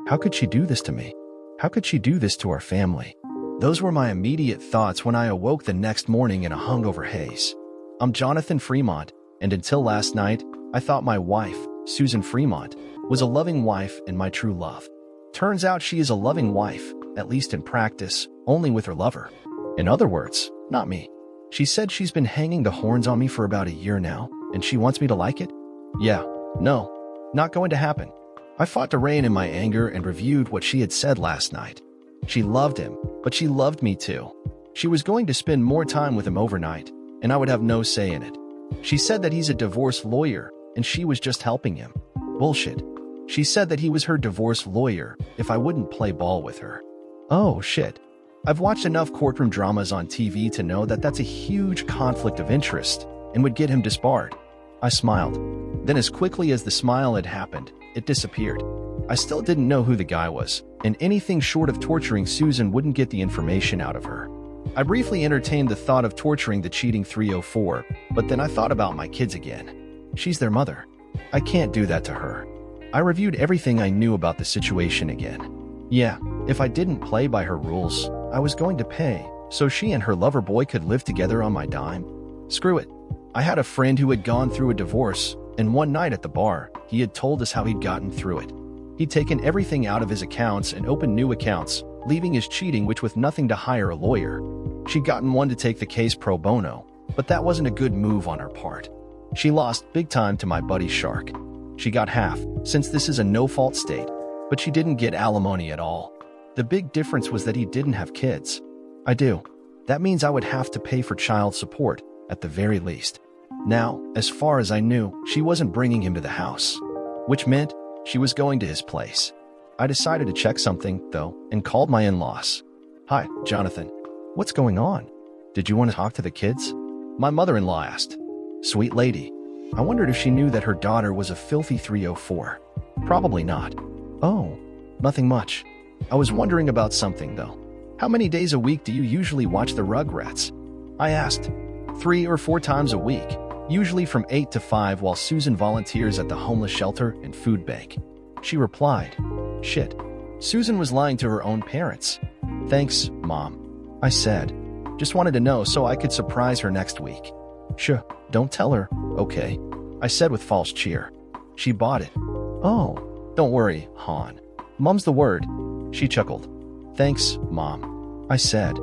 How could she do this to me? How could she do this to our family? Those were my immediate thoughts when I awoke the next morning in a hungover haze. I'm Jonathan Fremont, and until last night, I thought my wife, Susan Fremont, was a loving wife and my true love. Turns out she is a loving wife, at least in practice, only with her lover. In other words, not me. She said she's been hanging the horns on me for about a year now, and she wants me to like it? Yeah, no, not going to happen. I fought to rein in my anger and reviewed what she had said last night. She loved him, but she loved me too. She was going to spend more time with him overnight, and I would have no say in it. She said that he's a divorce lawyer, and she was just helping him. Bullshit. She said that he was her divorce lawyer if I wouldn't play ball with her. Oh, shit. I've watched enough courtroom dramas on TV to know that that's a huge conflict of interest and would get him disbarred. I smiled. Then as quickly as the smile had happened, it disappeared. I still didn't know who the guy was, and anything short of torturing Susan wouldn't get the information out of her. I briefly entertained the thought of torturing the cheating 304, but then I thought about my kids again. She's their mother. I can't do that to her. I reviewed everything I knew about the situation again. Yeah, if I didn't play by her rules, I was going to pay, so she and her lover boy could live together on my dime. Screw it. I had a friend who had gone through a divorce, and one night at the bar, he had told us how he'd gotten through it. He'd taken everything out of his accounts and opened new accounts, leaving his cheating which with nothing to hire a lawyer. She'd gotten one to take the case pro bono, but that wasn't a good move on her part. She lost big time to my buddy Shark. She got half, since this is a no-fault state, but she didn't get alimony at all. The big difference was that he didn't have kids. I do. That means I would have to pay for child support, at the very least. Now, as far as I knew, she wasn't bringing him to the house, which meant she was going to his place. I decided to check something, though, and called my in-laws. Hi, Jonathan. What's going on? Did you want to talk to the kids? My mother-in-law asked. Sweet lady. I wondered if she knew that her daughter was a filthy 304. Probably not. Oh, nothing much. I was wondering about something, though. How many days a week do you usually watch the Rugrats? I asked. 3 or 4 times a week, usually from 8 to 5 while Susan volunteers at the homeless shelter and food bank. She replied, Shit. Susan was lying to her own parents. Thanks, Mom. I said. Just wanted to know so I could surprise her next week. Sure, don't tell her, okay? I said with false cheer. She bought it. Oh, don't worry, Han. Mum's the word. She chuckled. Thanks, Mom. I said.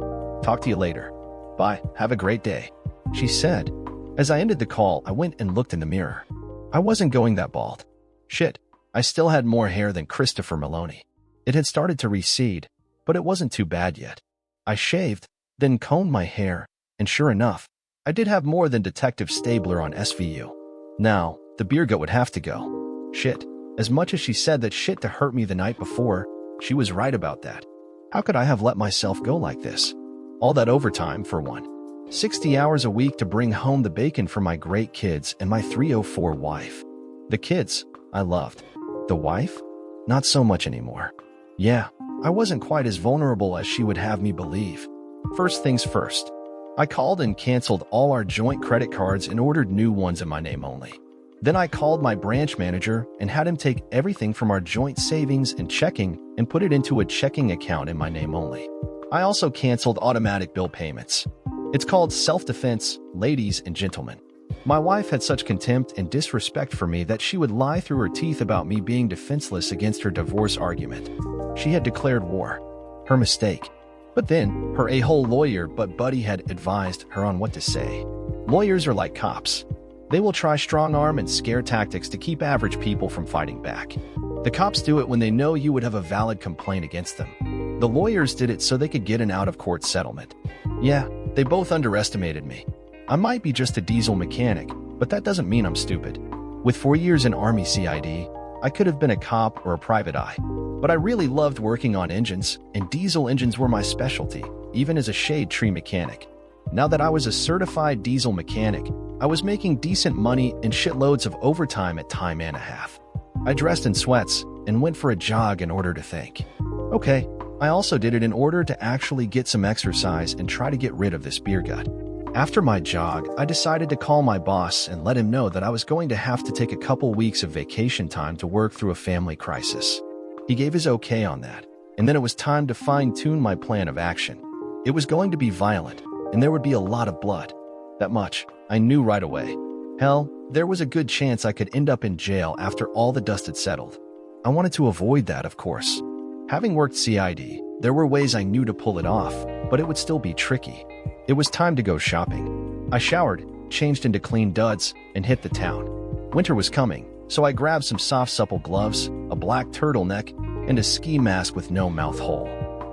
Talk to you later. Bye, have a great day. She said. As I ended the call, I went and looked in the mirror. I wasn't going that bald. Shit, I still had more hair than Christopher Maloney. It had started to recede, but it wasn't too bad yet. I shaved, then combed my hair, and sure enough, I did have more than Detective Stabler on SVU. Now, the beer gut would have to go. Shit, as much as she said that shit to hurt me the night before, she was right about that. How could I have let myself go like this? All that overtime, for one. 60 hours a week to bring home the bacon for my great kids and my 304 wife. The kids, I loved. The wife? Not so much anymore. Yeah, I wasn't quite as vulnerable as she would have me believe. First things first. I called and canceled all our joint credit cards and ordered new ones in my name only. Then I called my branch manager and had him take everything from our joint savings and checking and put it into a checking account in my name only. I also canceled automatic bill payments. It's called self-defense, ladies and gentlemen. My wife had such contempt and disrespect for me that she would lie through her teeth about me being defenseless against her divorce argument. She had declared war. Her mistake. But then, her a-hole lawyer but buddy had advised her on what to say. Lawyers are like cops. They will try strong-arm and scare tactics to keep average people from fighting back. The cops do it when they know you would have a valid complaint against them. The lawyers did it so they could get an out-of-court settlement. Yeah, they both underestimated me. I might be just a diesel mechanic, but that doesn't mean I'm stupid. With 4 years in Army CID, I could have been a cop or a private eye. But I really loved working on engines, and diesel engines were my specialty, even as a shade tree mechanic. Now that I was a certified diesel mechanic, I was making decent money and shitloads of overtime at time and a half. I dressed in sweats and went for a jog in order to think. Okay, I also did it in order to actually get some exercise and try to get rid of this beer gut. After my jog, I decided to call my boss and let him know that I was going to have to take a couple weeks of vacation time to work through a family crisis. He gave his okay on that, and then it was time to fine-tune my plan of action. It was going to be violent, and there would be a lot of blood. That much, I knew right away. Hell, there was a good chance I could end up in jail after all the dust had settled. I wanted to avoid that, of course. Having worked CID, there were ways I knew to pull it off, but it would still be tricky. It was time to go shopping. I showered, changed into clean duds, and hit the town. Winter was coming, so I grabbed some soft, supple gloves, a black turtleneck, and a ski mask with no mouth hole.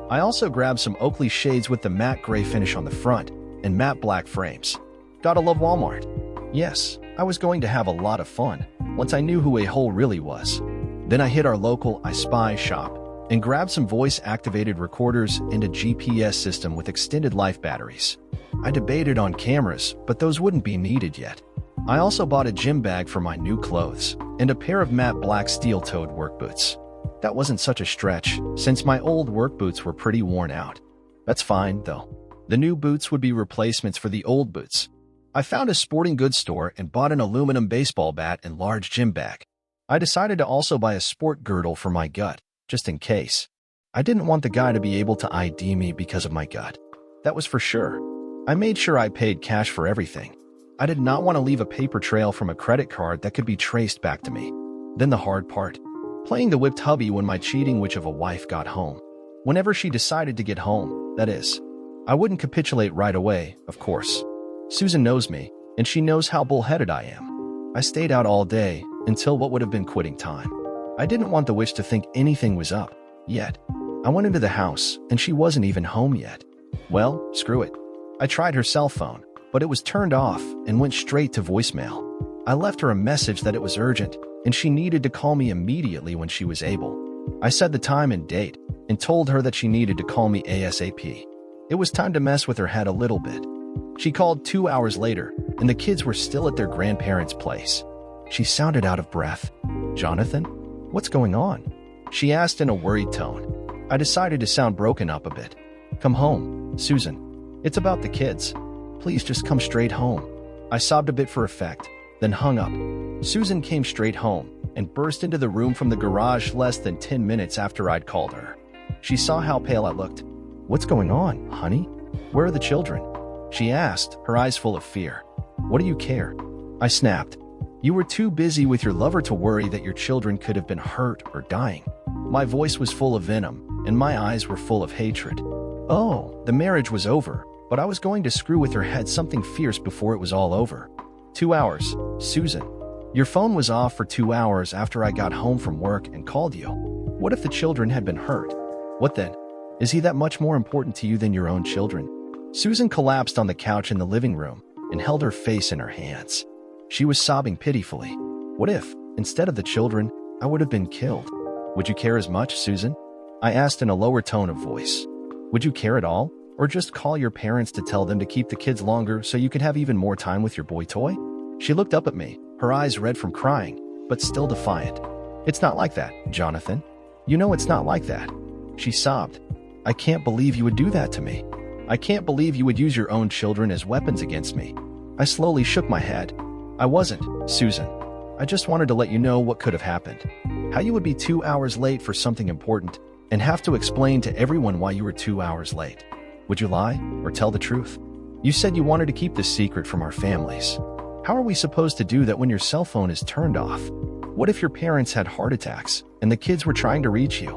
I also grabbed some Oakley shades with the matte gray finish on the front and matte black frames. Gotta love Walmart. Yes, I was going to have a lot of fun once I knew who a hole really was. Then I hit our local I Spy shop and grabbed some voice-activated recorders and a GPS system with extended life batteries. I debated on cameras, but those wouldn't be needed yet. I also bought a gym bag for my new clothes and a pair of matte black steel-toed work boots. That wasn't such a stretch, since my old work boots were pretty worn out. That's fine, though. The new boots would be replacements for the old boots. I found a sporting goods store and bought an aluminum baseball bat and large gym bag. I decided to also buy a sport girdle for my gut, just in case. I didn't want the guy to be able to ID me because of my gut. That was for sure. I made sure I paid cash for everything. I did not want to leave a paper trail from a credit card that could be traced back to me. Then the hard part. Playing the whipped hubby when my cheating witch of a wife got home. Whenever she decided to get home, that is. I wouldn't capitulate right away, of course. Susan knows me, and she knows how bullheaded I am. I stayed out all day, until what would have been quitting time. I didn't want the witch to think anything was up, yet. I went into the house, and she wasn't even home yet. Well, screw it. I tried her cell phone, but it was turned off and went straight to voicemail. I left her a message that it was urgent, and she needed to call me immediately when she was able. I said the time and date, and told her that she needed to call me ASAP. It was time to mess with her head a little bit. She called 2 hours later, and the kids were still at their grandparents' place. She sounded out of breath. "Jonathan? What's going on?" she asked in a worried tone. I decided to sound broken up a bit. "Come home, Susan. It's about the kids. Please just come straight home." I sobbed a bit for effect, then hung up. Susan came straight home and burst into the room from the garage less than 10 minutes after I'd called her. She saw how pale I looked. "What's going on, honey? Where are the children?" she asked, her eyes full of fear. "What do you care?" I snapped. "You were too busy with your lover to worry that your children could have been hurt or dying." My voice was full of venom, and my eyes were full of hatred. Oh, the marriage was over, but I was going to screw with her head something fierce before it was all over. 2 hours, Susan. Your phone was off for 2 hours after I got home from work and called you. What if the children had been hurt? What then? Is he that much more important to you than your own children? Susan collapsed on the couch in the living room and held her face in her hands. She was sobbing pitifully. What if, instead of the children, I would have been killed? Would you care as much, Susan? I asked in a lower tone of voice. Would you care at all? Or just call your parents to tell them to keep the kids longer so you could have even more time with your boy toy? She looked up at me, her eyes red from crying, but still defiant. It's not like that, Jonathan. You know it's not like that. She sobbed. I can't believe you would do that to me. I can't believe you would use your own children as weapons against me. I slowly shook my head. I wasn't, Susan. I just wanted to let you know what could have happened. How you would be 2 hours late for something important and have to explain to everyone why you were 2 hours late. Would you lie or tell the truth? You said you wanted to keep this secret from our families. How are we supposed to do that when your cell phone is turned off? What if your parents had heart attacks and the kids were trying to reach you?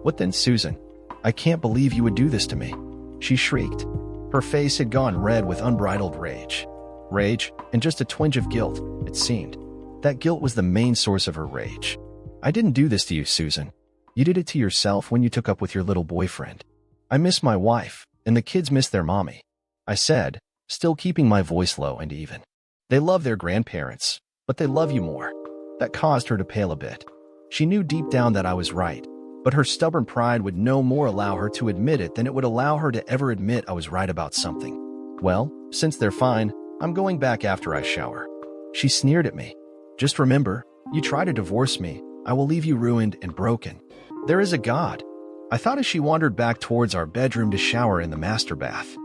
What then, Susan? I can't believe you would do this to me. She shrieked. Her face had gone red with unbridled rage. Rage and just a twinge of guilt, it seemed. That guilt was the main source of her rage. I didn't do this to you, Susan. You did it to yourself when you took up with your little boyfriend. I miss my wife, and the kids miss their mommy, I said, still keeping my voice low and even. They love their grandparents, but they love you more. That caused her to pale a bit. She knew deep down that I was right, but her stubborn pride would no more allow her to admit it than it would allow her to ever admit I was right about something. Well, since they're fine, I'm going back after I shower. She sneered at me. Just remember, you try to divorce me, I will leave you ruined and broken. There is a God. I thought as she wandered back towards our bedroom to shower in the master bath.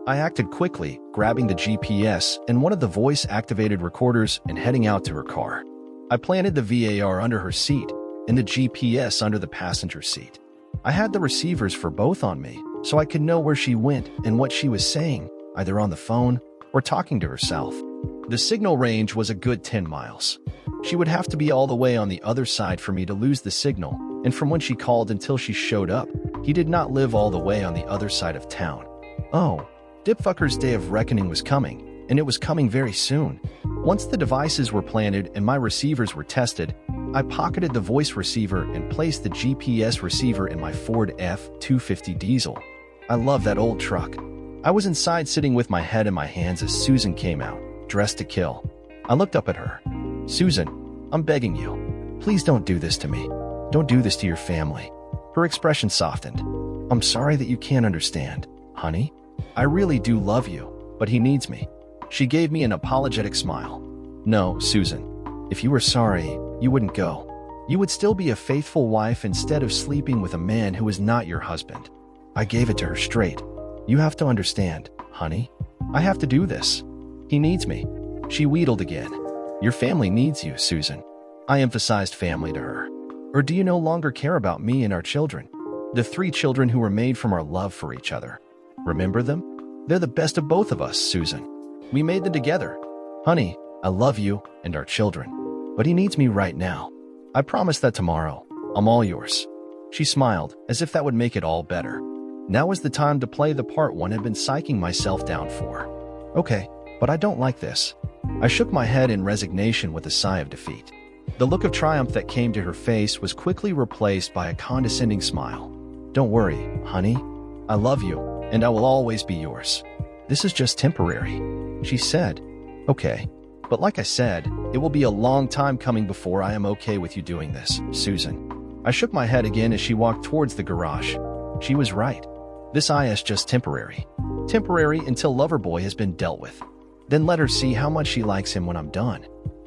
I acted quickly, grabbing the GPS and one of the voice-activated recorders and heading out to her car. I planted the VAR under her seat and the GPS under the passenger seat. I had the receivers for both on me, so I could know where she went and what she was saying, either on the phone or talking to herself. The signal range was a good 10 miles. She would have to be all the way on the other side for me to lose the signal, and from when she called until she showed up, he did not live all the way on the other side of town. Oh, Dipfucker's day of reckoning was coming, and it was coming very soon. Once the devices were planted and my receivers were tested, I pocketed the voice receiver and placed the GPS receiver in my Ford F-250 diesel. I love that old truck. I was inside sitting with my head in my hands as Susan came out, dressed to kill. I looked up at her. "Susan, I'm begging you. Please don't do this to me. Don't do this to your family." Her expression softened. "I'm sorry that you can't understand, honey. I really do love you, but he needs me." She gave me an apologetic smile. "No, Susan. If you were sorry, you wouldn't go. You would still be a faithful wife instead of sleeping with a man who is not your husband." I gave it to her straight. "You have to understand, honey. I have to do this. He needs me." She wheedled again. "Your family needs you, Susan." I emphasized family to her. "Or do you no longer care about me and our children? The 3 children who were made from our love for each other. Remember them? They're the best of both of us, Susan. We made them together. Honey, I love you and our children. But he needs me right now. I promise that tomorrow, I'm all yours." She smiled, as if that would make it all better. Now was the time to play the part one had been psyching myself down for. "Okay, but I don't like this." I shook my head in resignation with a sigh of defeat. The look of triumph that came to her face was quickly replaced by a condescending smile. "Don't worry, honey. I love you, and I will always be yours. This is just temporary," she said. "Okay, but like I said, it will be a long time coming before I am okay with you doing this, Susan." I shook my head again as she walked towards the garage. She was right. This is just temporary. Temporary until Loverboy has been dealt with. Then let her see how much she likes him when I'm done.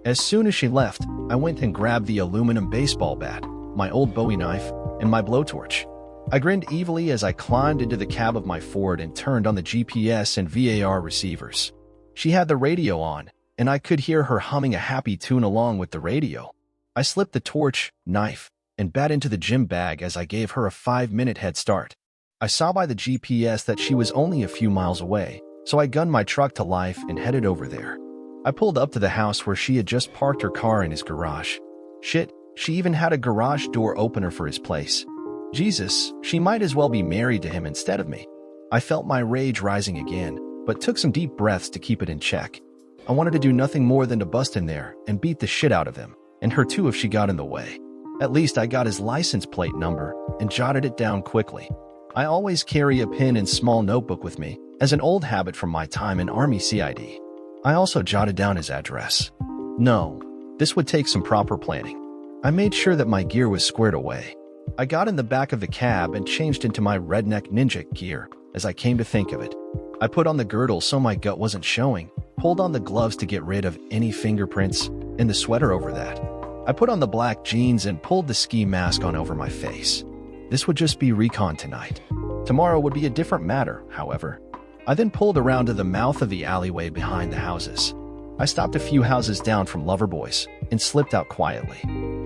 As soon as she left, I went and grabbed the aluminum baseball bat, my old Bowie knife, and my blowtorch. I grinned evilly as I climbed into the cab of my Ford and turned on the GPS and VAR receivers. She had the radio on, and I could hear her humming a happy tune along with the radio. I slipped the torch, knife, and bat into the gym bag as I gave her a 5-minute head start. I saw by the GPS that she was only a few miles away, so I gunned my truck to life and headed over there. I pulled up to the house where she had just parked her car in his garage. Shit, she even had a garage door opener for his place. Jesus, she might as well be married to him instead of me. I felt my rage rising again, but took some deep breaths to keep it in check. I wanted to do nothing more than to bust in there and beat the shit out of him, and her too if she got in the way. At least I got his license plate number and jotted it down quickly. I always carry a pen and small notebook with me, as an old habit from my time in Army CID. I also jotted down his address. No, this would take some proper planning. I made sure that my gear was squared away. I got in the back of the cab and changed into my redneck ninja gear, as I came to think of it. I put on the girdle so my gut wasn't showing, pulled on the gloves to get rid of any fingerprints, and the sweater over that. I put on the black jeans and pulled the ski mask on over my face. This would just be recon tonight. Tomorrow would be a different matter, however. I then pulled around to the mouth of the alleyway behind the houses. I stopped a few houses down from Loverboy's and slipped out quietly.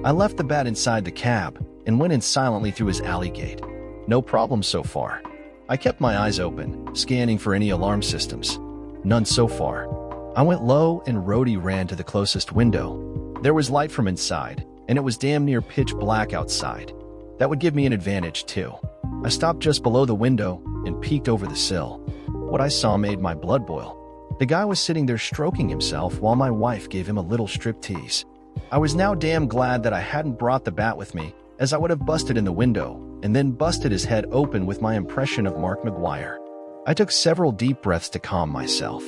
I left the bat inside the cab and went in silently through his alley gate. No problem so far. I kept my eyes open, scanning for any alarm systems. None so far. I went low and Rhodey ran to the closest window. There was light from inside, and it was damn near pitch black outside. That would give me an advantage too. I stopped just below the window and peeked over the sill. What I saw made my blood boil. The guy was sitting there stroking himself while my wife gave him a little striptease. I was now damn glad that I hadn't brought the bat with me, as I would have busted in the window and then busted his head open with my impression of Mark McGuire. I took several deep breaths to calm myself.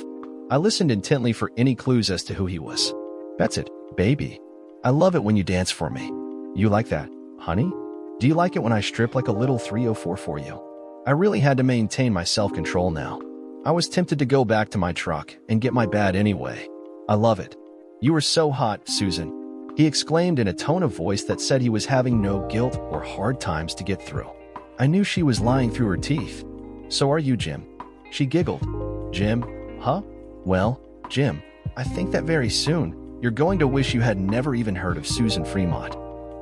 I listened intently for any clues as to who he was. "That's it, baby. I love it when you dance for me. You like that, honey? Do you like it when I strip like a little 304 for you?" I really had to maintain my self-control now. I was tempted to go back to my truck and get my bat anyway. "I love it. You are so hot, Susan," he exclaimed in a tone of voice that said he was having no guilt or hard times to get through. I knew she was lying through her teeth. "So are you, Jim." She giggled. "Jim? Huh? Well, Jim, I think that very soon, you're going to wish you had never even heard of Susan Fremont."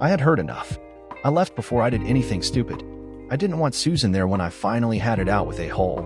I had heard enough. I left before I did anything stupid. I didn't want Susan there when I finally had it out with a hole.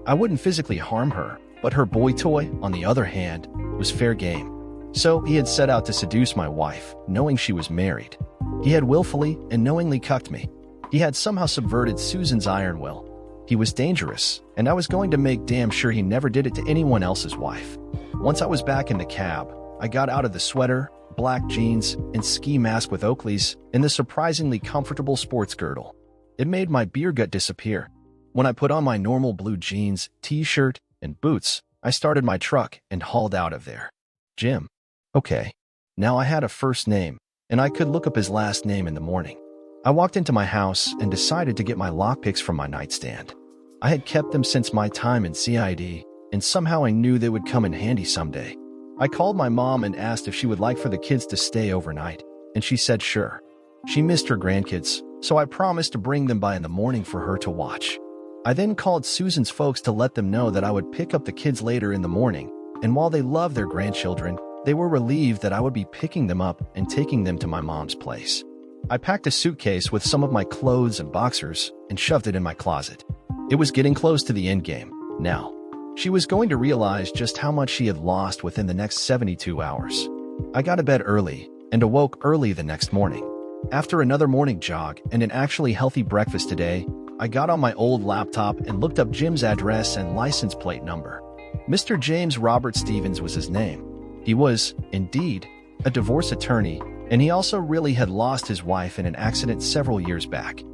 I wouldn't physically harm her, but her boy toy, on the other hand, was fair game. So he had set out to seduce my wife, knowing she was married. He had willfully and knowingly cucked me. He had somehow subverted Susan's iron will. He was dangerous, and I was going to make damn sure he never did it to anyone else's wife. Once I was back in the cab, I got out of the sweater, black jeans, and ski mask with Oakleys, and the surprisingly comfortable sports girdle. It made my beer gut disappear. When I put on my normal blue jeans, t-shirt, and boots, I started my truck and hauled out of there. Jim. Okay. Now I had a first name, and I could look up his last name in the morning. I walked into my house and decided to get my lockpicks from my nightstand. I had kept them since my time in CID, and somehow I knew they would come in handy someday. I called my mom and asked if she would like for the kids to stay overnight, and she said sure. She missed her grandkids, so I promised to bring them by in the morning for her to watch. I then called Susan's folks to let them know that I would pick up the kids later in the morning, and while they love their grandchildren, they were relieved that I would be picking them up and taking them to my mom's place. I packed a suitcase with some of my clothes and boxers and shoved it in my closet. It was getting close to the end game. Now, she was going to realize just how much she had lost within the next 72 hours. I got to bed early and awoke early the next morning. After another morning jog and an actually healthy breakfast today, I got on my old laptop and looked up Jim's address and license plate number. Mr. James Robert Stevens was his name. He was, indeed, a divorce attorney, and he also really had lost his wife in an accident several years back.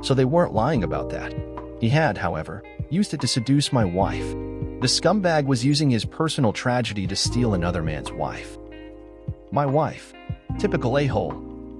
So they weren't lying about that. He had, however, used it to seduce my wife. The scumbag was using his personal tragedy to steal another man's wife. My wife. Typical a-hole.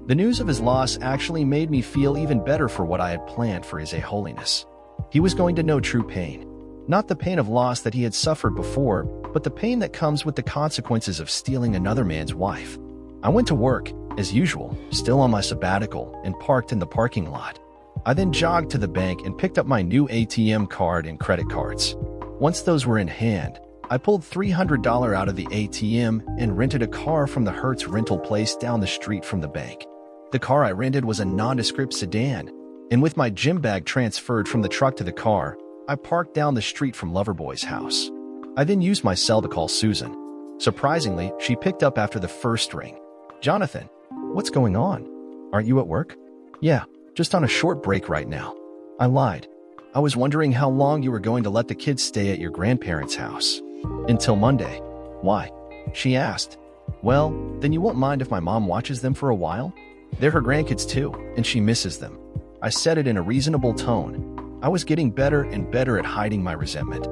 The news of his loss actually made me feel even better for what I had planned for his a-holiness. He was going to know true pain. Not the pain of loss that he had suffered before, but the pain that comes with the consequences of stealing another man's wife. I went to work, as usual, still on my sabbatical, and parked in the parking lot. I then jogged to the bank and picked up my new ATM card and credit cards. Once those were in hand, I pulled $300 out of the ATM and rented a car from the Hertz rental place down the street from the bank. The car I rented was a nondescript sedan, and with my gym bag transferred from the truck to the car, I parked down the street from Loverboy's house. I then used my cell to call Susan. Surprisingly, she picked up after the first ring. Jonathan, what's going on? Aren't you at work? Yeah, just on a short break right now. I lied. I was wondering how long you were going to let the kids stay at your grandparents' house. Until Monday. Why? She asked. Well, then you won't mind if my mom watches them for a while? They're her grandkids too, and she misses them. I said it in a reasonable tone. I was getting better and better at hiding my resentment.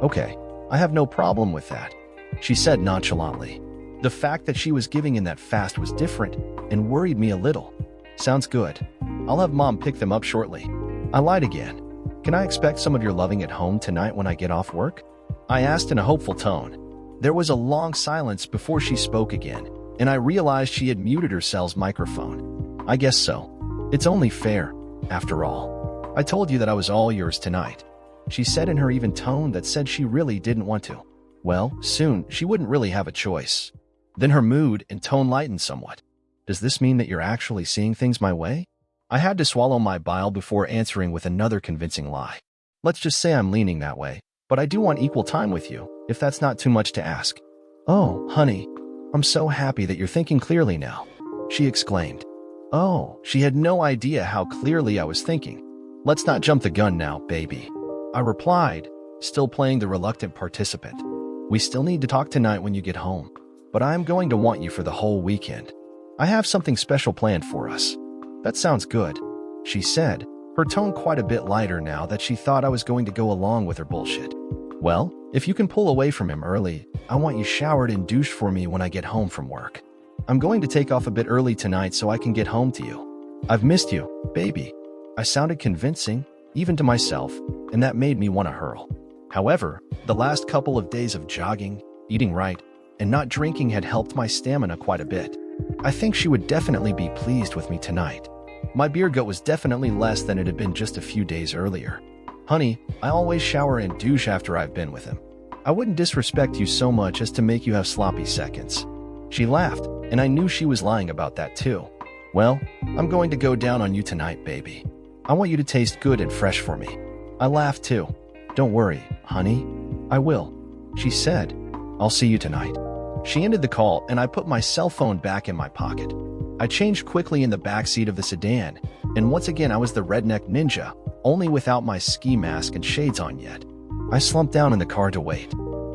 Okay, I have no problem with that, she said nonchalantly. The fact that she was giving in that fast was different and worried me a little. Sounds good. I'll have Mom pick them up shortly. I lied again. Can I expect some of your loving at home tonight when I get off work? I asked in a hopeful tone. There was a long silence before she spoke again, and I realized she had muted her cell's microphone. I guess so. It's only fair, after all. I told you that I was all yours tonight, she said in her even tone that said she really didn't want to. Well, soon she wouldn't really have a choice. Then her mood and tone lightened somewhat. Does this mean that you're actually seeing things my way? I had to swallow my bile before answering with another convincing lie. Let's just say I'm leaning that way, but I do want equal time with you, if that's not too much to ask. Oh, honey, I'm so happy that you're thinking clearly now, she exclaimed. Oh, she had no idea how clearly I was thinking. Let's not jump the gun now, baby, I replied, still playing the reluctant participant. We still need to talk tonight when you get home, but I'm going to want you for the whole weekend. I have something special planned for us. That sounds good, she said, her tone quite a bit lighter now that she thought I was going to go along with her bullshit. Well, if you can pull away from him early, I want you showered and douched for me when I get home from work. I'm going to take off a bit early tonight so I can get home to you. I've missed you, baby. I sounded convincing, even to myself, and that made me want to hurl. However, the last couple of days of jogging, eating right, and not drinking had helped my stamina quite a bit. I think she would definitely be pleased with me tonight. My beer gut was definitely less than it had been just a few days earlier. Honey, I always shower and douche after I've been with him. I wouldn't disrespect you so much as to make you have sloppy seconds. She laughed, and I knew she was lying about that too. Well, I'm going to go down on you tonight, baby. I want you to taste good and fresh for me. I laughed too. Don't worry, honey. I will. She said, I'll see you tonight. She ended the call and I put my cell phone back in my pocket. I changed quickly in the backseat of the sedan, and once again I was the redneck ninja, only without my ski mask and shades on yet. I slumped down in the car to wait.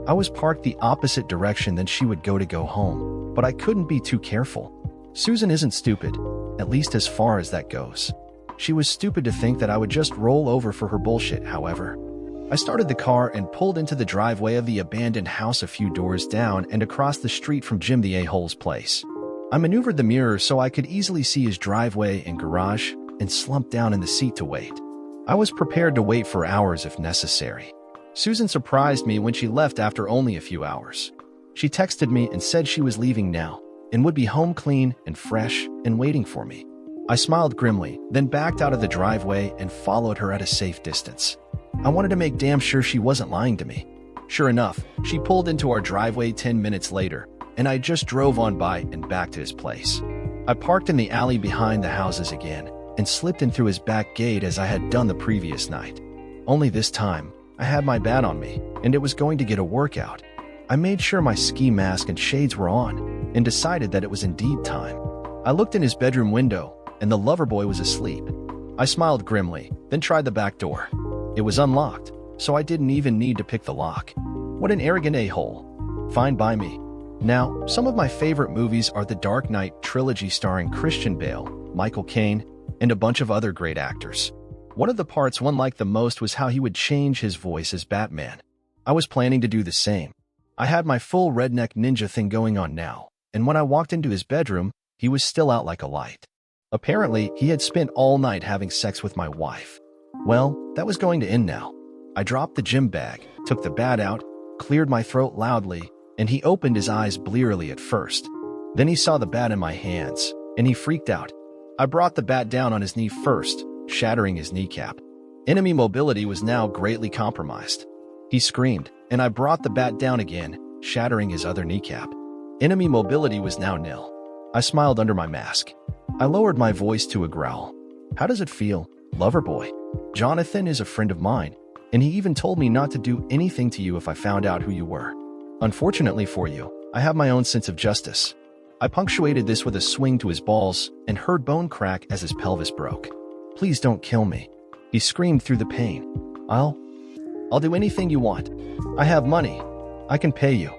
I was parked the opposite direction than she would go home, but I couldn't be too careful. Susan isn't stupid, at least as far as that goes. She was stupid to think that I would just roll over for her bullshit, however. I started the car and pulled into the driveway of the abandoned house a few doors down and across the street from Jim the A-hole's place. I maneuvered the mirror so I could easily see his driveway and garage and slumped down in the seat to wait. I was prepared to wait for hours if necessary. Susan surprised me when she left after only a few hours. She texted me and said she was leaving now and would be home clean and fresh and waiting for me. I smiled grimly, then backed out of the driveway and followed her at a safe distance. I wanted to make damn sure she wasn't lying to me. Sure enough, she pulled into our driveway 10 minutes later, and I just drove on by and back to his place. I parked in the alley behind the houses again and slipped in through his back gate as I had done the previous night. Only this time, I had my bat on me, and it was going to get a workout. I made sure my ski mask and shades were on, and decided that it was indeed time. I looked in his bedroom window, and the lover boy was asleep. I smiled grimly, then tried the back door. It was unlocked, so I didn't even need to pick the lock. What an arrogant a-hole. Fine by me. Now, some of my favorite movies are the Dark Knight trilogy starring Christian Bale, Michael Caine, and a bunch of other great actors. One of the parts one liked the most was how he would change his voice as Batman. I was planning to do the same. I had my full redneck ninja thing going on now, and when I walked into his bedroom, he was still out like a light. Apparently, he had spent all night having sex with my wife. Well, that was going to end now. I dropped the gym bag, took the bat out, cleared my throat loudly, and he opened his eyes blearily at first. Then he saw the bat in my hands, and he freaked out. I brought the bat down on his knee first, shattering his kneecap. Enemy mobility was now greatly compromised. He screamed, and I brought the bat down again, shattering his other kneecap. Enemy mobility was now nil. I smiled under my mask. I lowered my voice to a growl. How does it feel, lover boy? Jonathan is a friend of mine, and he even told me not to do anything to you if I found out who you were. Unfortunately for you, I have my own sense of justice. I punctuated this with a swing to his balls and heard bone crack as his pelvis broke. Please don't kill me. He screamed through the pain. I'll do anything you want. I have money. I can pay you.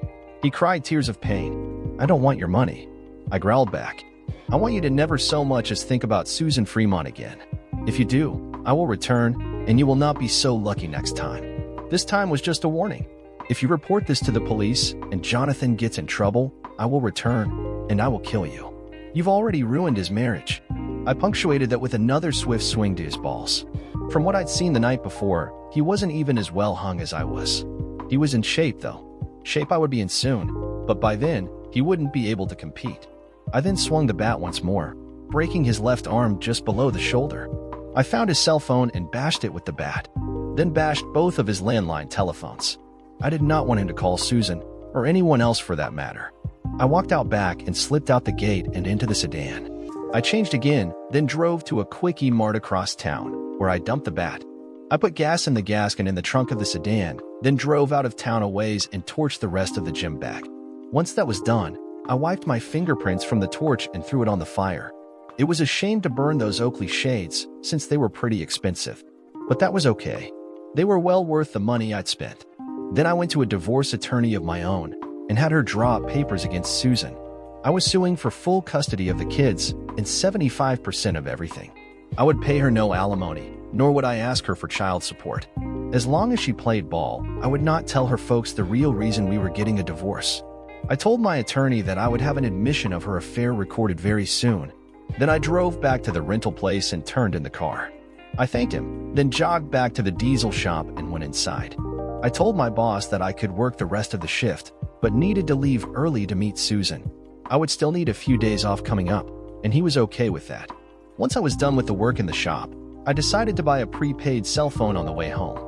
He cried tears of pain. I don't want your money. I growled back. I want you to never so much as think about Susan Fremont again. If you do, I will return, and you will not be so lucky next time. This time was just a warning. If you report this to the police and Jonathan gets in trouble, I will return, and I will kill you. You've already ruined his marriage. I punctuated that with another swift swing to his balls. From what I'd seen the night before, he wasn't even as well hung as I was. He was in shape, though. Shape I would be in soon, but by then, he wouldn't be able to compete. I then swung the bat once more, breaking his left arm just below the shoulder. I found his cell phone and bashed it with the bat, then bashed both of his landline telephones. I did not want him to call Susan, or anyone else for that matter. I walked out back and slipped out the gate and into the sedan. I changed again, then drove to a quickie mart across town, where I dumped the bat. I put gas in the gasket in the trunk of the sedan, then drove out of town a ways and torched the rest of the gym bag. Once that was done, I wiped my fingerprints from the torch and threw it on the fire. It was a shame to burn those Oakley shades, since they were pretty expensive. But that was okay. They were well worth the money I'd spent. Then I went to a divorce attorney of my own and had her draw up papers against Susan. I was suing for full custody of the kids and 75% of everything. I would pay her no alimony, nor would I ask her for child support. As long as she played ball, I would not tell her folks the real reason we were getting a divorce. I told my attorney that I would have an admission of her affair recorded very soon. Then I drove back to the rental place and turned in the car. I thanked him, then jogged back to the diesel shop and went inside. I told my boss that I could work the rest of the shift, but needed to leave early to meet Susan. I would still need a few days off coming up, and he was okay with that. Once I was done with the work in the shop, I decided to buy a prepaid cell phone on the way home.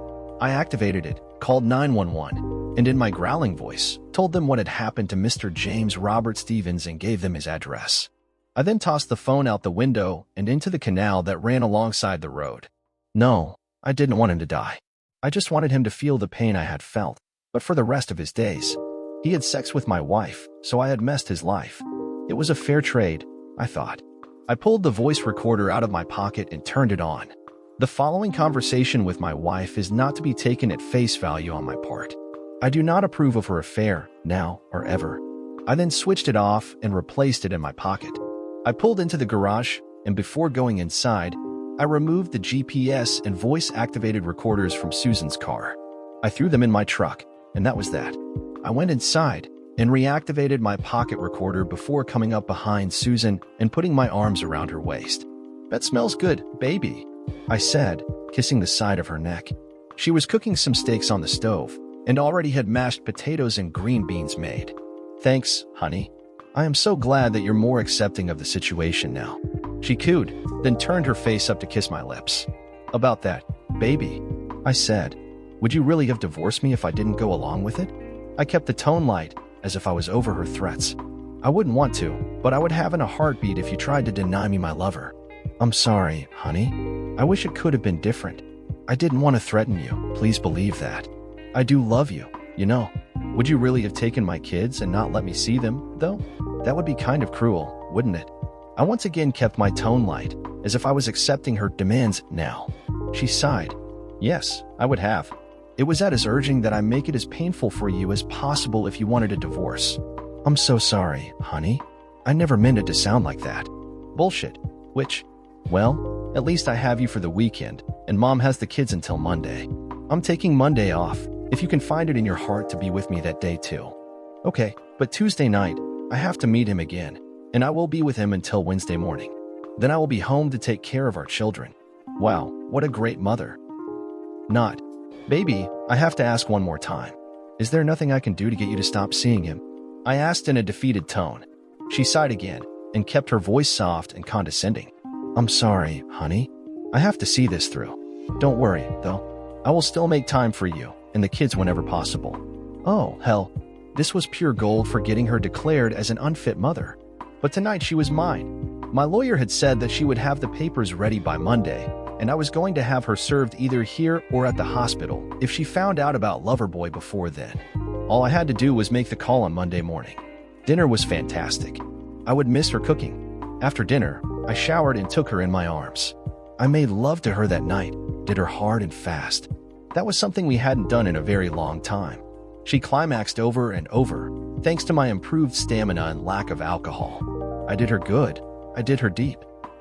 I activated it, called 911, and in my growling voice, told them what had happened to Mr. James Robert Stevens and gave them his address. I then tossed the phone out the window and into the canal that ran alongside the road. No, I didn't want him to die. I just wanted him to feel the pain I had felt, but for the rest of his days. He had sex with my wife, so I had messed his life. It was a fair trade, I thought. I pulled the voice recorder out of my pocket and turned it on. The following conversation with my wife is not to be taken at face value on my part. I do not approve of her affair, now or ever. I then switched it off and replaced it in my pocket. I pulled into the garage, and before going inside, I removed the GPS and voice-activated recorders from Susan's car. I threw them in my truck, and that was that. I went inside and reactivated my pocket recorder before coming up behind Susan and putting my arms around her waist. "That smells good, baby," I said, kissing the side of her neck. She was cooking some steaks on the stove and already had mashed potatoes and green beans made. "Thanks, honey. I am so glad that you're more accepting of the situation now." She cooed, then turned her face up to kiss my lips. "About that, baby," I said. "Would you really have divorced me if I didn't go along with it?" I kept the tone light, as if I was over her threats. "I wouldn't want to, but I would have in a heartbeat if you tried to deny me my lover." "I'm sorry, honey. I wish it could have been different. I didn't want to threaten you, please believe that. I do love you, you know. Would you really have taken my kids and not let me see them, though? That would be kind of cruel, wouldn't it?" I once again kept my tone light, as if I was accepting her demands now. She sighed. "Yes, I would have. It was at his urging that I make it as painful for you as possible if you wanted a divorce." "I'm so sorry, honey. I never meant it to sound like that." "Bullshit. Which? Well, at least I have you for the weekend, and Mom has the kids until Monday. I'm taking Monday off, if you can find it in your heart to be with me that day too." "Okay, but Tuesday night, I have to meet him again, and I will be with him until Wednesday morning. Then I will be home to take care of our children." "Wow, what a great mother." "Not. Baby, I have to ask one more time. Is there nothing I can do to get you to stop seeing him?" I asked in a defeated tone. She sighed again and kept her voice soft and condescending. "I'm sorry, honey. I have to see this through. Don't worry, though. I will still make time for you and the kids whenever possible." Oh, hell. This was pure gold for getting her declared as an unfit mother. But tonight she was mine. My lawyer had said that she would have the papers ready by Monday, and I was going to have her served either here or at the hospital if she found out about Loverboy before then. All I had to do was make the call on Monday morning. Dinner was fantastic. I would miss her cooking. After dinner, I showered and took her in my arms. I made love to her that night, did her hard and fast. That was something we hadn't done in a very long time. She climaxed over and over, thanks to my improved stamina and lack of alcohol. I did her good. I did her deep.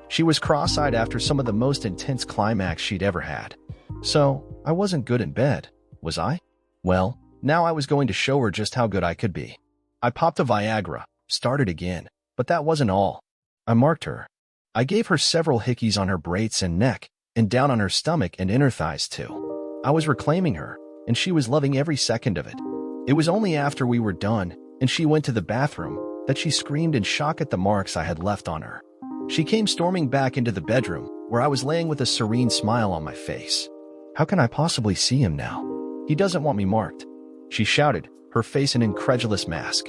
She was cross-eyed after some of the most intense climax she'd ever had. So, I wasn't good in bed, was I? Well, now I was going to show her just how good I could be. I popped a Viagra, started again, but that wasn't all. I marked her. I gave her several hickeys on her braids and neck, and down on her stomach and inner thighs too. I was reclaiming her, and she was loving every second of it. It was only after we were done, and she went to the bathroom, that she screamed in shock at the marks I had left on her. She came storming back into the bedroom, where I was laying with a serene smile on my face. "How can I possibly see him now? He doesn't want me marked," she shouted, her face an incredulous mask.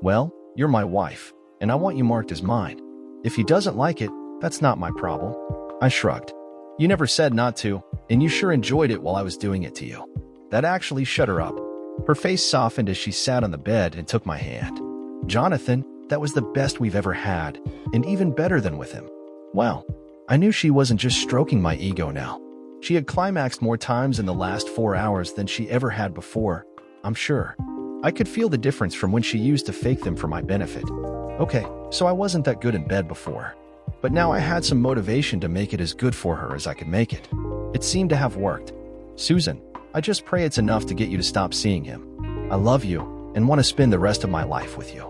"Well, you're my wife, and I want you marked as mine. If he doesn't like it, that's not my problem." I shrugged. "You never said not to, and you sure enjoyed it while I was doing it to you." That actually shut her up. Her face softened as she sat on the bed and took my hand. "Jonathan, that was the best we've ever had, and even better than with him." Wow, I knew she wasn't just stroking my ego now. She had climaxed more times in the last 4 hours than she ever had before, I'm sure. I could feel the difference from when she used to fake them for my benefit. Okay, so I wasn't that good in bed before. But now I had some motivation to make it as good for her as I could make it. It seemed to have worked. "Susan, I just pray it's enough to get you to stop seeing him. I love you and want to spend the rest of my life with you.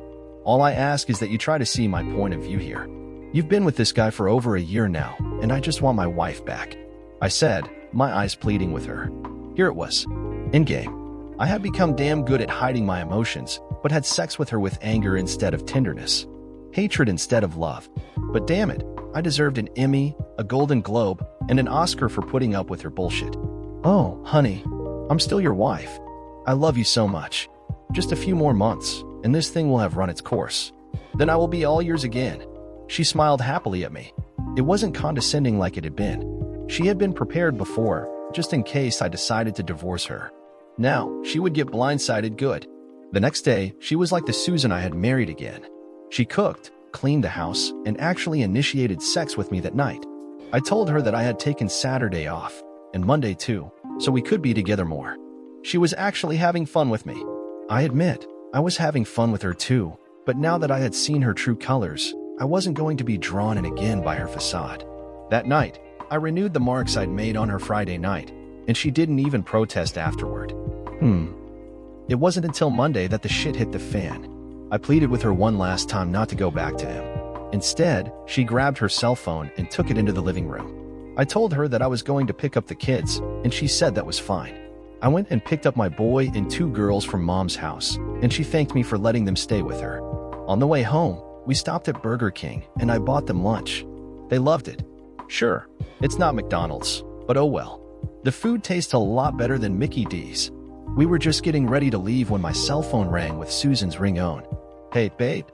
All I ask is that you try to see my point of view here. You've been with this guy for over a year now, and I just want my wife back," I said, my eyes pleading with her. Here it was. In-game. I had become damn good at hiding my emotions, but had sex with her with anger instead of tenderness. Hatred instead of love. But damn it, I deserved an Emmy, a Golden Globe, and an Oscar for putting up with her bullshit. "Oh, honey, I'm still your wife. I love you so much. Just a few more months, and this thing will have run its course. Then I will be all yours again. She smiled happily at me. It wasn't condescending like it had been. She had been prepared before, just in case I decided to divorce her. Now, she would get blindsided good. The next day, she was like the Susan I had married again. She cooked, cleaned the house, and actually initiated sex with me that night. I told her that I had taken Saturday off, and Monday too, so we could be together more. She was actually having fun with me. I admit, I was having fun with her too, but now that I had seen her true colors, I wasn't going to be drawn in again by her facade. That night, I renewed the marks I'd made on her Friday night, and she didn't even protest afterward. It wasn't until Monday that the shit hit the fan. I pleaded with her one last time not to go back to him. Instead, she grabbed her cell phone and took it into the living room. I told her that I was going to pick up the kids, and she said that was fine. I went and picked up my boy and 2 girls from Mom's house, and she thanked me for letting them stay with her. On the way home, we stopped at Burger King, and I bought them lunch. They loved it. Sure, it's not McDonald's, but oh well. The food tastes a lot better than Mickey D's. We were just getting ready to leave when my cell phone rang with Susan's ringtone. "Hey, babe,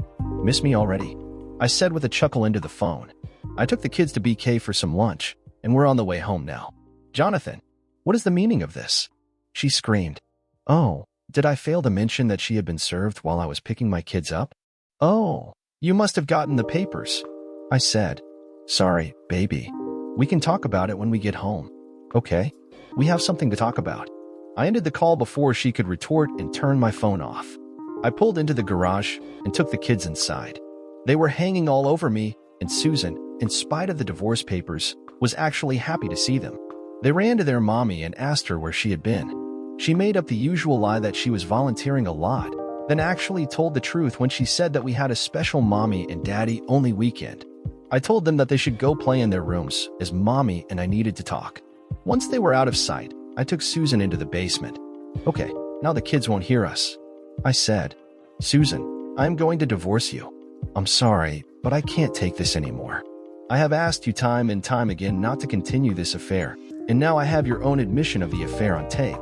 miss me already?" I said with a chuckle into the phone. I took the kids to BK for some lunch, and we're on the way home now. "Jonathan, what is the meaning of this?" She screamed. "Oh, did I fail to mention that she had been served while I was picking my kids up?" "Oh, you must have gotten the papers," I said. "Sorry, baby. We can talk about it when we get home." "Okay, we have something to talk about." I ended the call before she could retort and turn my phone off. I pulled into the garage and took the kids inside. They were hanging all over me, and Susan, in spite of the divorce papers, was actually happy to see them. They ran to their mommy and asked her where she had been. She made up the usual lie that she was volunteering a lot, then actually told the truth when she said that we had a special mommy and daddy only weekend. I told them that they should go play in their rooms, as mommy and I needed to talk. Once they were out of sight, I took Susan into the basement. "Okay, now the kids won't hear us," I said. "Susan, I'm going to divorce you. I'm sorry, but I can't take this anymore. I have asked you time and time again not to continue this affair, and now I have your own admission of the affair on tape.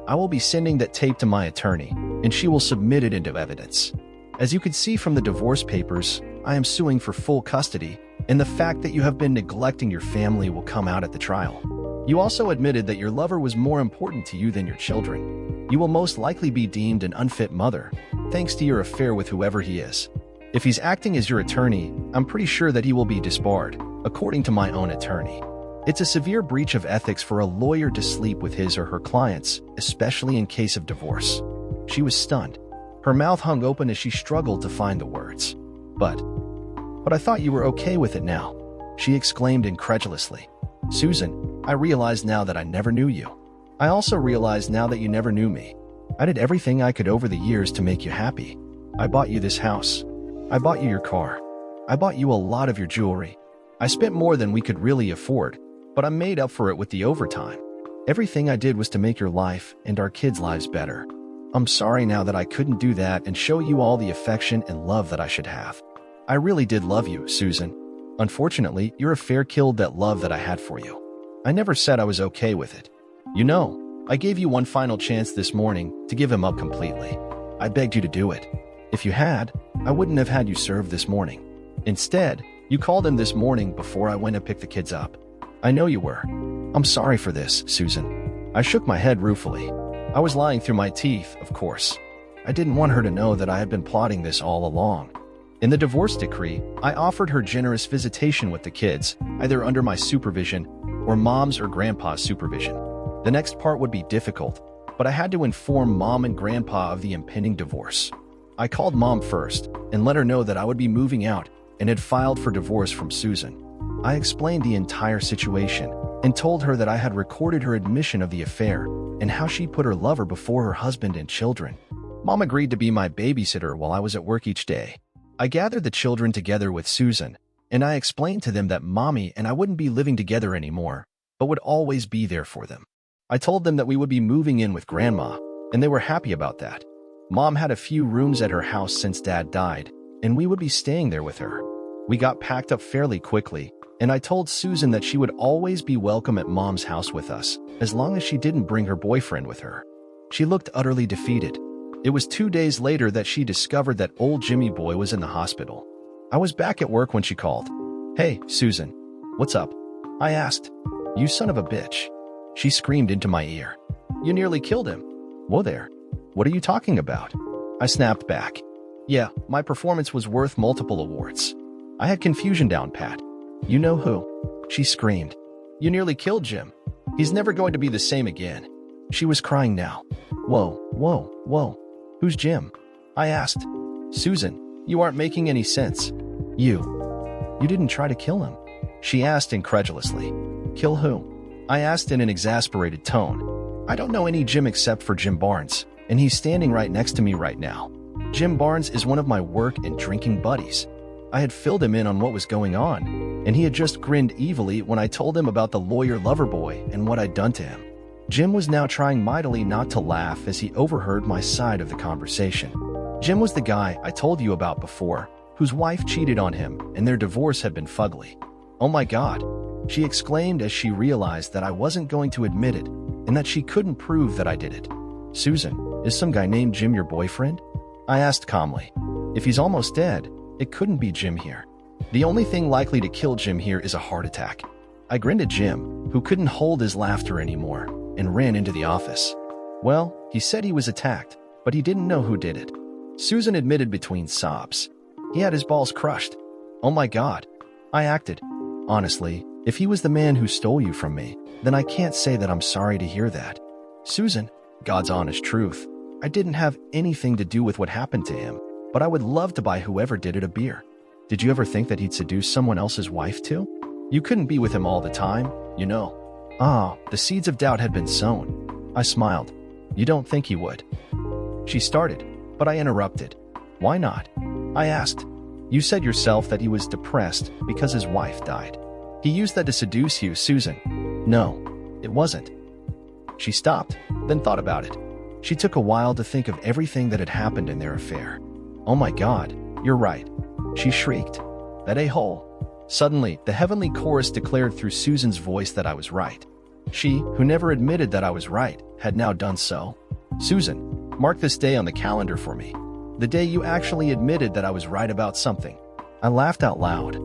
I will be sending that tape to my attorney, and she will submit it into evidence. As you could see from the divorce papers, I am suing for full custody, and the fact that you have been neglecting your family will come out at the trial. You also admitted that your lover was more important to you than your children. You will most likely be deemed an unfit mother, thanks to your affair with whoever he is. If he's acting as your attorney, I'm pretty sure that he will be disbarred, according to my own attorney. It's a severe breach of ethics for a lawyer to sleep with his or her clients, especially in case of divorce." She was stunned. Her mouth hung open as she struggled to find the words. But I thought you were okay with it now," she exclaimed incredulously. "Susan, I realize now that I never knew you. I also realize now that you never knew me. I did everything I could over the years to make you happy. I bought you this house. I bought you your car. I bought you a lot of your jewelry. I spent more than we could really afford, but I made up for it with the overtime. Everything I did was to make your life and our kids' lives better. I'm sorry now that I couldn't do that and show you all the affection and love that I should have. I really did love you, Susan. Unfortunately, your affair killed that love that I had for you. I never said I was okay with it. You know, I gave you one final chance this morning to give him up completely. I begged you to do it. If you had, I wouldn't have had you served this morning. Instead, you called him this morning before I went and picked the kids up. I know you were. I'm sorry for this, Susan." I shook my head ruefully. I was lying through my teeth, of course. I didn't want her to know that I had been plotting this all along. In the divorce decree, I offered her generous visitation with the kids, either under my supervision or Mom's or Grandpa's supervision. The next part would be difficult, but I had to inform Mom and Grandpa of the impending divorce. I called Mom first and let her know that I would be moving out and had filed for divorce from Susan. I explained the entire situation and told her that I had recorded her admission of the affair and how she put her lover before her husband and children. Mom agreed to be my babysitter while I was at work each day. I gathered the children together with Susan, and I explained to them that Mommy and I wouldn't be living together anymore, but would always be there for them. I told them that we would be moving in with Grandma, and they were happy about that. Mom had a few rooms at her house since Dad died, and we would be staying there with her. We got packed up fairly quickly, and I told Susan that she would always be welcome at Mom's house with us, as long as she didn't bring her boyfriend with her. She looked utterly defeated. It was 2 days later that she discovered that old Jimmy boy was in the hospital. I was back at work when she called. "Hey, Susan. What's up?" I asked. "You son of a bitch." She screamed into my ear. "You nearly killed him." "Whoa there. What are you talking about?" I snapped back. Yeah, my performance was worth multiple awards. I had confusion down pat. "You know who?" She screamed. "You nearly killed Jim. He's never going to be the same again." She was crying now. Whoa, whoa, whoa. "Who's Jim?" I asked. "Susan, you aren't making any sense. You didn't try to kill him?" She asked incredulously. "Kill who?" I asked in an exasperated tone. "I don't know any Jim except for Jim Barnes, and he's standing right next to me right now. Jim Barnes is one of my work and drinking buddies." I had filled him in on what was going on, and he had just grinned evilly when I told him about the lawyer lover boy and what I'd done to him. Jim was now trying mightily not to laugh as he overheard my side of the conversation. Jim was the guy I told you about before, whose wife cheated on him and their divorce had been fugly. "Oh my God," she exclaimed as she realized that I wasn't going to admit it and that she couldn't prove that I did it. "Susan, is some guy named Jim your boyfriend?" I asked calmly. "If he's almost dead, it couldn't be Jim here. The only thing likely to kill Jim here is a heart attack." I grinned at Jim, who couldn't hold his laughter anymore, and ran into the office. "Well, he said he was attacked, but he didn't know who did it," Susan admitted between sobs. "He had his balls crushed." "Oh my God." I acted. "Honestly, if he was the man who stole you from me, then I can't say that I'm sorry to hear that." "Susan, God's honest truth, I didn't have anything to do with what happened to him, but I would love to buy whoever did it a beer. Did you ever think that he'd seduce someone else's wife too? You couldn't be with him all the time, you know." The seeds of doubt had been sown. I smiled. "You don't think he would?" She started, but I interrupted. "Why not?" I asked. "You said yourself that he was depressed because his wife died. He used that to seduce you, Susan." "No, it wasn't." She stopped, then thought about it. She took a while to think of everything that had happened in their affair. "Oh my God, you're right," she shrieked. "That a-hole." Suddenly, the heavenly chorus declared through Susan's voice that I was right. She, who never admitted that I was right, had now done so. "Susan, mark this day on the calendar for me. The day you actually admitted that I was right about something." I laughed out loud.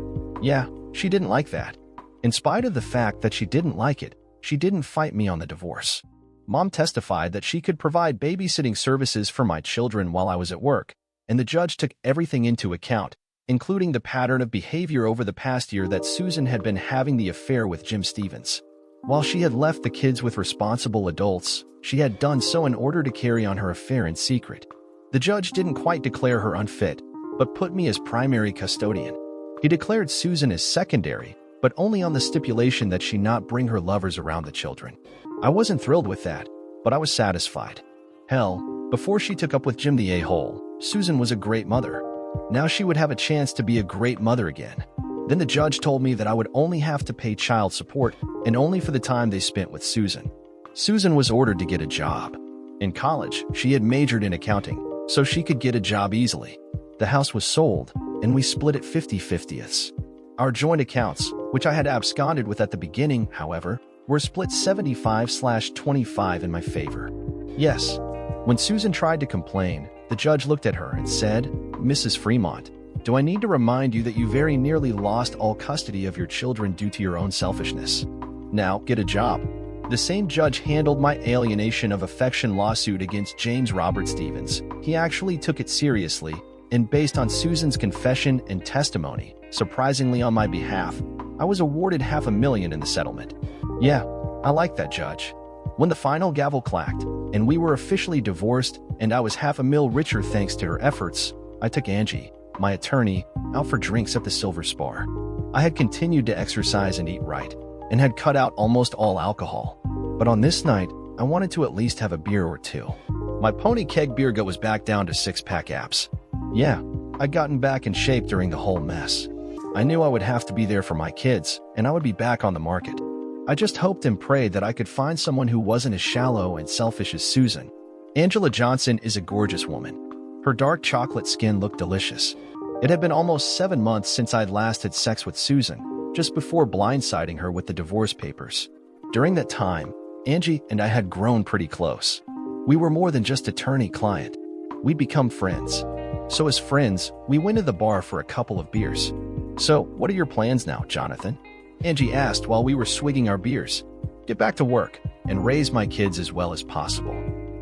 Yeah, she didn't like that. In spite of the fact that she didn't like it, she didn't fight me on the divorce. Mom testified that she could provide babysitting services for my children while I was at work, and the judge took everything into account, including the pattern of behavior over the past year that Susan had been having the affair with Jim Stevens. While she had left the kids with responsible adults, she had done so in order to carry on her affair in secret. The judge didn't quite declare her unfit, but put me as primary custodian. He declared Susan as secondary, but only on the stipulation that she not bring her lovers around the children. I wasn't thrilled with that, but I was satisfied. Hell, before she took up with Jim the a-hole, Susan was a great mother. Now she would have a chance to be a great mother again. Then the judge told me that I would only have to pay child support, and only for the time they spent with Susan. Susan was ordered to get a job. In college, she had majored in accounting, so she could get a job easily. The house was sold, and we split it 50-50ths. Our joint accounts, which I had absconded with at the beginning, however, were split 75/25 in my favor. Yes. When Susan tried to complain, the judge looked at her and said, "Mrs. Fremont, do I need to remind you that you very nearly lost all custody of your children due to your own selfishness? Now, get a job." The same judge handled my alienation of affection lawsuit against James Robert Stevens. He actually took it seriously, and based on Susan's confession and testimony, surprisingly on my behalf, I was awarded $500,000 in the settlement. Yeah, I liked that judge. When the final gavel clacked, and we were officially divorced, and I was $500,000 richer thanks to her efforts, I took Angie, my attorney, out for drinks at the Silver Spar. I had continued to exercise and eat right, and had cut out almost all alcohol. But on this night, I wanted to at least have a beer or two. My pony keg beer gut was back down to 6-pack apps. Yeah, I'd gotten back in shape during the whole mess. I knew I would have to be there for my kids, and I would be back on the market. I just hoped and prayed that I could find someone who wasn't as shallow and selfish as Susan. Angela Johnson is a gorgeous woman. Her dark chocolate skin looked delicious. It had been almost 7 months since I'd last had sex with Susan, just before blindsiding her with the divorce papers. During that time, Angie and I had grown pretty close. We were more than just attorney-client. We'd become friends. So as friends, we went to the bar for a couple of beers. "So, what are your plans now, Jonathan?" Angie asked while we were swigging our beers. "Get back to work and raise my kids as well as possible.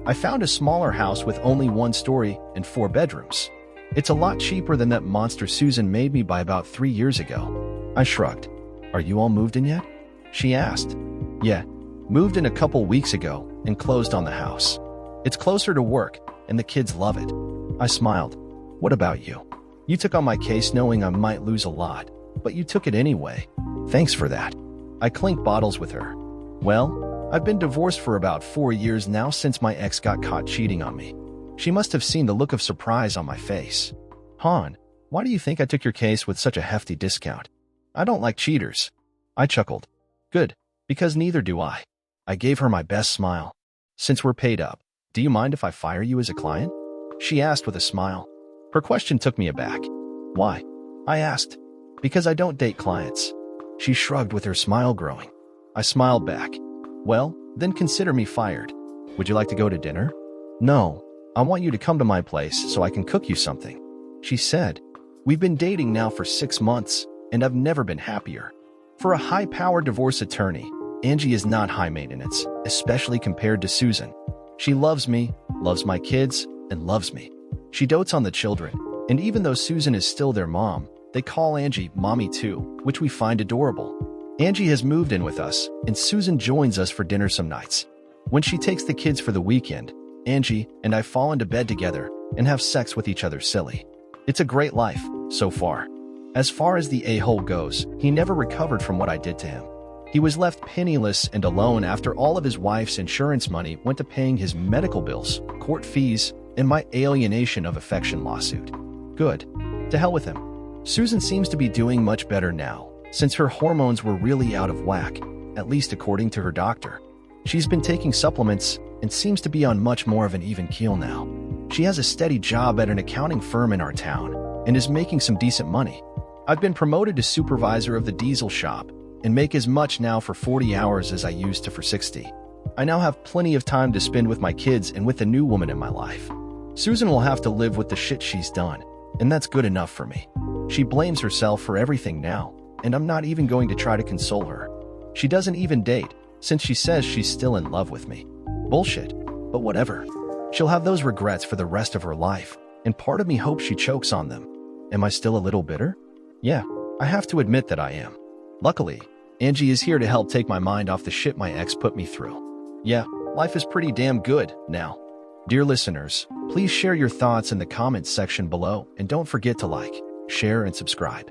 I found a smaller house with only 1 story and 4 bedrooms. It's a lot cheaper than that monster Susan made me by about 3 years ago." I shrugged. "Are you all moved in yet?" she asked. "Yeah, moved in a couple weeks ago and closed on the house. It's closer to work and the kids love it." I smiled. "What about you? You took on my case knowing I might lose a lot, but you took it anyway. Thanks for that." I clinked bottles with her. "Well, I've been divorced for about 4 years now since my ex got caught cheating on me." She must have seen the look of surprise on my face. "Han, why do you think I took your case with such a hefty discount?" "I don't like cheaters." I chuckled. "Good, because neither do I." I gave her my best smile. "Since we're paid up, do you mind if I fire you as a client?" she asked with a smile. Her question took me aback. "Why?" I asked. "Because I don't date clients." She shrugged with her smile growing. I smiled back. "Well, then consider me fired. Would you like to go to dinner?" "No, I want you to come to my place so I can cook you something," she said. "We've been dating now for 6 months, and I've never been happier." For a high-powered divorce attorney, Angie is not high maintenance, especially compared to Susan. She loves me, loves my kids, and loves me. She dotes on the children, and even though Susan is still their mom, they call Angie Mommy too, which we find adorable. Angie has moved in with us, and Susan joins us for dinner some nights. When she takes the kids for the weekend, Angie and I fall into bed together and have sex with each other silly. It's a great life, so far. As far as the a-hole goes, he never recovered from what I did to him. He was left penniless and alone after all of his wife's insurance money went to paying his medical bills, court fees, and my alienation of affection lawsuit. Good. To hell with him. Susan seems to be doing much better now, since her hormones were really out of whack, at least according to her doctor. She's been taking supplements and seems to be on much more of an even keel now. She has a steady job at an accounting firm in our town and is making some decent money. I've been promoted to supervisor of the diesel shop and make as much now for 40 hours as I used to for 60. I now have plenty of time to spend with my kids and with the new woman in my life. Susan will have to live with the shit she's done, and that's good enough for me. She blames herself for everything now, and I'm not even going to try to console her. She doesn't even date, since she says she's still in love with me. Bullshit, but whatever. She'll have those regrets for the rest of her life, and part of me hopes she chokes on them. Am I still a little bitter? Yeah, I have to admit that I am. Luckily, Angie is here to help take my mind off the shit my ex put me through. Yeah, life is pretty damn good now. Dear listeners, please share your thoughts in the comments section below and don't forget to like, share, and subscribe.